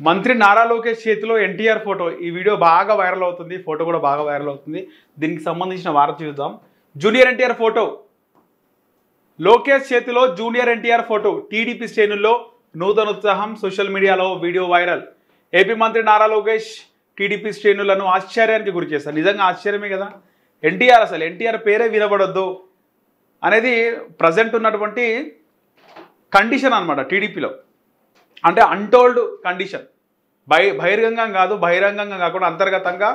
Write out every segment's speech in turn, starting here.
మంత్రి నారా లోకేష్ చేతిలో ఎన్టీఆర్ ఫోటో ఈ వీడియో బాగా వైరల్ అవుతుంది. ఫోటో కూడా బాగా వైరల్ అవుతుంది. దీనికి సంబంధించిన వార్త చూద్దాం. జూనియర్ ఎన్టీఆర్ ఫోటో, లోకేష్ చేతిలో జూనియర్ ఎన్టీఆర్ ఫోటో. టీడీపీ శ్రేణుల్లో నూతన ఉత్సాహం, సోషల్ మీడియాలో వీడియో వైరల్. ఏపీ మంత్రి నారా లోకేష్ టీడీపీ శ్రేణులను ఆశ్చర్యానికి గురి చేశారు. నిజంగా ఆశ్చర్యమే కదా. ఎన్టీఆర్ పేరే వినబడొద్దు అనేది ప్రజెంట్ ఉన్నటువంటి కండిషన్ అన్నమాట టీడీపీలో. అంటే అన్టోల్డ్ కండిషన్. బహిరంగంగా కాదు, బహిరంగంగా కాకుండా అంతర్గతంగా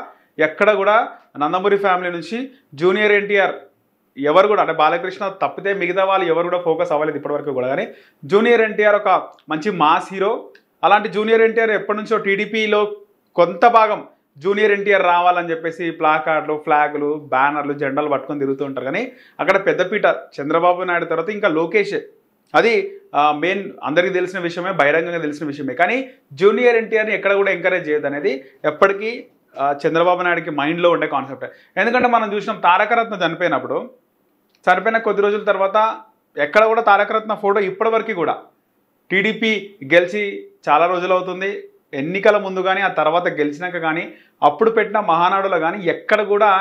ఎక్కడ కూడా నందమూరి ఫ్యామిలీ నుంచి జూనియర్ ఎన్టీఆర్ ఎవరు కూడా, అంటే బాలకృష్ణ తప్పితే మిగతా వాళ్ళు ఎవరు కూడా ఫోకస్ అవ్వలేదు ఇప్పటివరకు కూడా. కానీ జూనియర్ ఎన్టీఆర్ ఒక మంచి మాస్ హీరో. అలాంటి జూనియర్ ఎన్టీఆర్ ఎప్పటి నుంచో టీడీపీలో కొంత భాగం జూనియర్ ఎన్టీఆర్ రావాలని చెప్పేసి ప్లాకార్డులు, ఫ్లాగులు, బ్యానర్లు, జెండాలు పట్టుకొని తిరుగుతూ ఉంటారు. కానీ అక్కడ పెద్దపీట చంద్రబాబు నాయుడు తర్వాత ఇంకా లోకేష్. అది మెయిన్ అందరికీ తెలిసిన విషయమే, బహిరంగంగా తెలిసిన విషయమే. కానీ జూనియర్ ఎన్టీఆర్ని ఎక్కడ కూడా ఎంకరేజ్ చేయదు అనేది ఎప్పటికీ చంద్రబాబు నాయుడుకి మైండ్లో ఉండే కాన్సెప్ట్. ఎందుకంటే మనం చూసినాం తారకరత్న చనిపోయిన కొద్ది రోజుల తర్వాత ఎక్కడ కూడా తారకరత్న ఫోటో ఇప్పటివరకు కూడా, టీడీపీ గెలిచి చాలా రోజులు అవుతుంది, ఎన్నికల ముందు కానీ ఆ తర్వాత గెలిచినాక కానీ అప్పుడు పెట్టిన మహానాడులో కానీ ఎక్కడ కూడా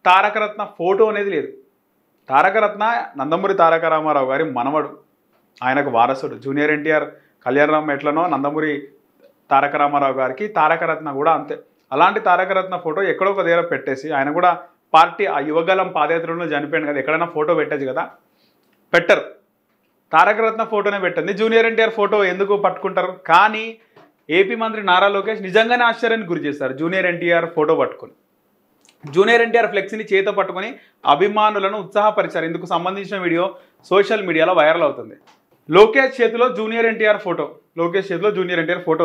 తారకరత్న ఫోటో అనేది లేదు. తారకరత్న నందమూరి తారక రామారావు గారి మనవడు, ఆయనకు వారసుడు. జూనియర్ ఎన్టీఆర్ కళ్యాణరామ్ ఎట్లనో నందమూరి తారక రామారావు గారికి తారకరత్న కూడా అంతే. అలాంటి తారకరత్న ఫోటో ఎక్కడో ఒక దగ్గర పెట్టేసి, ఆయన కూడా పార్టీ ఆ యువగలం పాదయాత్రలో చనిపోయాడు కదా, ఎక్కడైనా ఫోటో పెట్టచ్చు కదా, పెట్టరు. తారకరత్న ఫోటోనే పెట్టండి, జూనియర్ ఎన్టీఆర్ ఫోటో ఎందుకు పట్టుకుంటారు? కానీ ఏపీ మంత్రి నారా లోకేష్ నిజంగానే ఆశ్చర్యానికి గురి చేస్తారు. జూనియర్ ఎన్టీఆర్ ఫోటో పట్టుకొని, జూనియర్ ఎన్టీఆర్ ఫ్లెక్సీని చేత పట్టుకొని అభిమానులను ఉత్సాహపరిచారు. ఇందుకు సంబంధించిన వీడియో సోషల్ మీడియాలో వైరల్ అవుతుంది. లోకేష్ చేతిలో జూనియర్ ఎన్టీఆర్ ఫోటో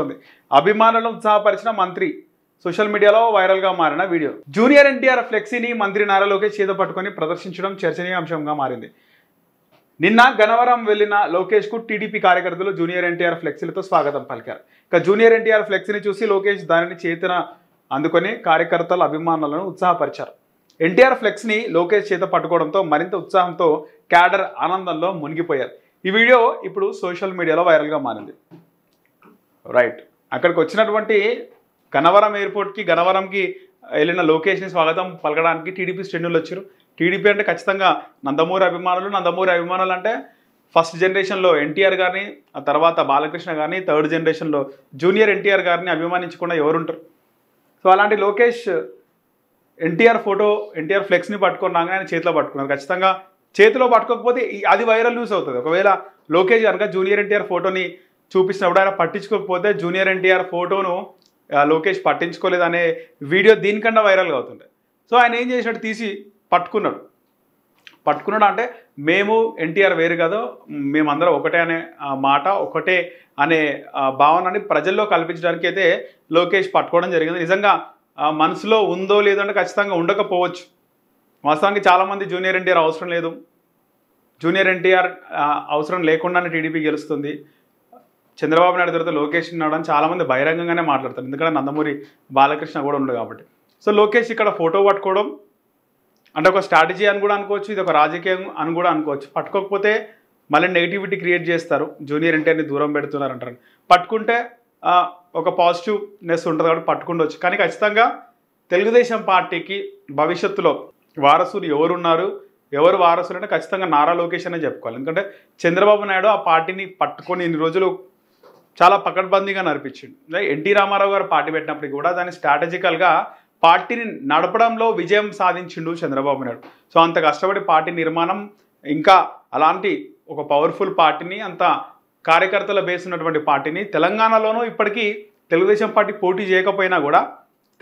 ఉంది. అభిమానులను ఉత్సాహపరిచిన మంత్రి, సోషల్ మీడియాలో వైరల్గా మారిన వీడియో. జూనియర్ ఎన్టీఆర్ ఫ్లెక్సీని మంత్రి నారా లోకేష్ చేత పట్టుకొని ప్రదర్శించడం చర్చనీయాంశంగా మారింది. నిన్న గన్నవరం వెళ్లిన లోకేష్కు టీడీపీ కార్యకర్తలు జూనియర్ ఎన్టీఆర్ ఫ్లెక్సీలతో స్వాగతం పలికారు. ఇక జూనియర్ ఎన్టీఆర్ ఫ్లెక్సీని చూసి లోకేష్ దానిని చేతిన అందుకొని కార్యకర్తలు, అభిమానులను ఉత్సాహపరిచారు. ఎన్టీఆర్ ఫ్లెక్స్ని లోకేష్ చేత పట్టుకోవడంతో మరింత ఉత్సాహంతో క్యాడర్ ఆనందంలో మునిగిపోయారు. ఈ వీడియో ఇప్పుడు సోషల్ మీడియాలో వైరల్గా మారింది. రైట్, అక్కడికి వచ్చినటువంటి గన్నవరంకి వెళ్ళిన లోకేష్ని స్వాగతం పలకడానికి టీడీపీ శ్రేణులు వచ్చారు. టీడీపీ అంటే ఖచ్చితంగా నందమూరి అభిమానులు అంటే ఫస్ట్ జనరేషన్లో ఎన్టీఆర్ గారిని, ఆ తర్వాత బాలకృష్ణ గారిని, థర్డ్ జనరేషన్లో జూనియర్ ఎన్టీఆర్ గారిని అభిమానించకుండా ఎవరుంటారు? సో అలాంటి లోకేష్ ఎన్టీఆర్ ఫ్లెక్స్ని పట్టుకొని రాగానే ఆయన చేతిలో పట్టుకున్నారు. ఖచ్చితంగా చేతిలో పట్టుకోకపోతే అది వైరల్ న్యూస్ అవుతుంది. ఒకవేళ లోకేష్ కనుక జూనియర్ ఎన్టీఆర్ ఫోటోని చూపించినప్పుడు ఆయన పట్టించుకోకపోతే జూనియర్ ఎన్టీఆర్ ఫోటోను లోకేష్ పట్టించుకోలేదనే వీడియో దీనికన్నా వైరల్గా అవుతుంది. సో ఆయన ఏం చేసినట్టు తీసి పట్టుకున్నాడు అంటే మేము ఎన్టీఆర్ వేరు కాదు, మేమందరం ఒకటే అనే మాట, ఒకటే అనే భావనని ప్రజల్లో కల్పించడానికి అయితే లోకేష్ పట్టుకోవడం జరిగింది. నిజంగా మనసులో ఉందో లేదో అంటే ఖచ్చితంగా ఉండకపోవచ్చు. వాస్తవానికి చాలామంది జూనియర్ ఎన్టీఆర్ అవసరం లేదు, జూనియర్ ఎన్టీఆర్ అవసరం లేకుండానే టీడీపీ గెలుస్తుంది, చంద్రబాబు నాయుడు తర్వాత లోకేష్ ఉన్నాడని చాలామంది బహిరంగంగానే మాట్లాడతారు. ఎందుకంటే నందమూరి బాలకృష్ణ కూడా ఉండదు కాబట్టి. సో లోకేష్ ఇక్కడ ఫోటో పట్టుకోవడం అంటే ఒక స్ట్రాటజీ అని కూడా అనుకోవచ్చు, ఇది ఒక రాజకీయం అని కూడా అనుకోవచ్చు. పట్టుకోకపోతే మళ్ళీ నెగిటివిటీ క్రియేట్ చేస్తారు, జూనియర్ ఎన్టీఆర్ని దూరం పెడుతున్నారు అంటారు. పట్టుకుంటే ఒక పాజిటివ్నెస్ ఉంటుంది కాబట్టి పట్టుకుండవచ్చు. కానీ ఖచ్చితంగా తెలుగుదేశం పార్టీకి భవిష్యత్తులో వారసులు ఎవరు వారసులు అంటే ఖచ్చితంగా నారా లోకేష్ అనే చెప్పుకోవాలి. ఎందుకంటే చంద్రబాబు నాయుడు ఆ పార్టీని పట్టుకొని ఇన్ని రోజులు చాలా పకడ్బందీగా నడిపించిండు. ఎన్టీ రామారావు గారు పార్టీ పెట్టినప్పటికీ కూడా దాన్ని స్ట్రాటజికల్గా పార్టీని నడపడంలో విజయం సాధించిండు చంద్రబాబు నాయుడు. సో అంత కష్టపడి పార్టీ నిర్మాణం, ఇంకా అలాంటి ఒక పవర్ఫుల్ పార్టీని, అంత కార్యకర్తల బేస్ ఉన్నటువంటి పార్టీని తెలంగాణలోనూ ఇప్పటికీ తెలుగుదేశం పార్టీ పోటీ చేయకపోయినా కూడా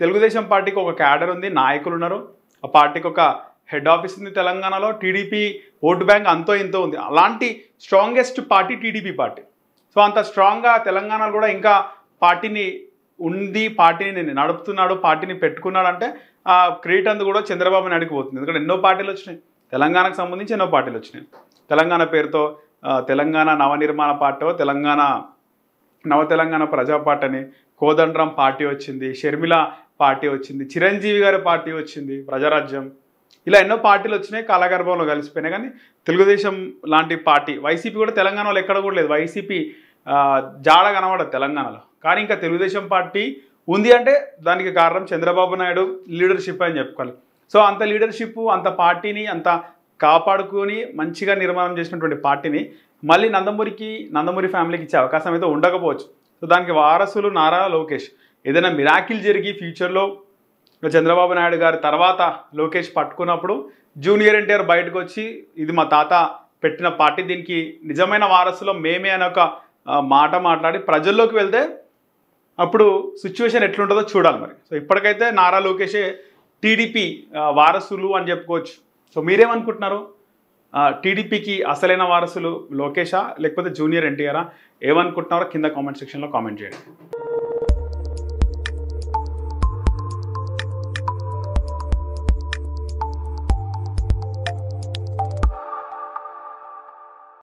తెలుగుదేశం పార్టీకి ఒక క్యాడర్ ఉంది, నాయకులు ఉన్నారు, ఆ పార్టీకి ఒక హెడ్ ఆఫీస్ ఉంది తెలంగాణలో, టీడీపీ ఓటు బ్యాంక్ అంతో ఇంతో ఉంది. అలాంటి strongest party TDP party. So అంత స్ట్రాంగ్గా తెలంగాణలో కూడా ఇంకా పార్టీని పార్టీని నడుపుతున్నాడు, పార్టీని పెట్టుకున్నాడు అంటే ఆ క్రెడిట్ అందు కూడా చంద్రబాబు నాయుడుకి పోతుంది. ఎందుకంటే ఎన్నో పార్టీలు వచ్చినాయి, తెలంగాణకు సంబంధించి ఎన్నో పార్టీలు వచ్చినాయి. తెలంగాణ పేరుతో తెలంగాణ నవనిర్మాణ పార్టీ, నవ తెలంగాణ ప్రజా పార్టీ అని, కోదండరాం పార్టీ వచ్చింది, షర్మిల పార్టీ వచ్చింది, చిరంజీవి గారి పార్టీ వచ్చింది, ప్రజారాజ్యం, ఇలా ఎన్నో పార్టీలు వచ్చినాయి, కాలగర్భంలో కలిసిపోయినాయి. కానీ తెలుగుదేశం లాంటి పార్టీ, వైసీపీ కూడా తెలంగాణలో ఎక్కడ కూడా లేదు. వైసీపీ జాడ కనబడదు తెలంగాణలో. కానీ ఇంకా తెలుగుదేశం పార్టీ ఉంది అంటే దానికి కారణం చంద్రబాబు నాయుడు లీడర్షిప్ అని చెప్పుకోవాలి. సో అంత లీడర్షిప్, అంత పార్టీని అంత కాపాడుకొని మంచిగా నిర్మాణం చేసినటువంటి పార్టీని మళ్ళీ నందమూరి ఫ్యామిలీకి ఇచ్చే అవకాశం అయితే ఉండకపోవచ్చు. సో దానికి వారసులు నారా లోకేష్. ఏదైనా మిరాకిల్ జరిగి ఫ్యూచర్లో చంద్రబాబు నాయుడు గారి తర్వాత లోకేష్ పట్టుకున్నప్పుడు జూనియర్ ఎన్టీఆర్ బయటకు వచ్చి ఇది మా తాత పెట్టిన పార్టీ, దీనికి నిజమైన వారసులో మేమే అనే ఒక మాట మాట్లాడి ప్రజల్లోకి వెళ్తే అప్పుడు సిచ్యువేషన్ ఎట్లుంటుందో చూడాలి మరి. సో ఇప్పటికైతే నారా లోకేషే టీడీపీ వారసులు అని చెప్పుకోవచ్చు. సో మీరేమనుకుంటున్నారు? టీడీపీకి అసలైన వారసులు లోకేషా లేకపోతే జూనియర్ ఎన్టీఆరా? ఏమనుకుంటున్నారో కింద కామెంట్ సెక్షన్లో కామెంట్ చేయండి.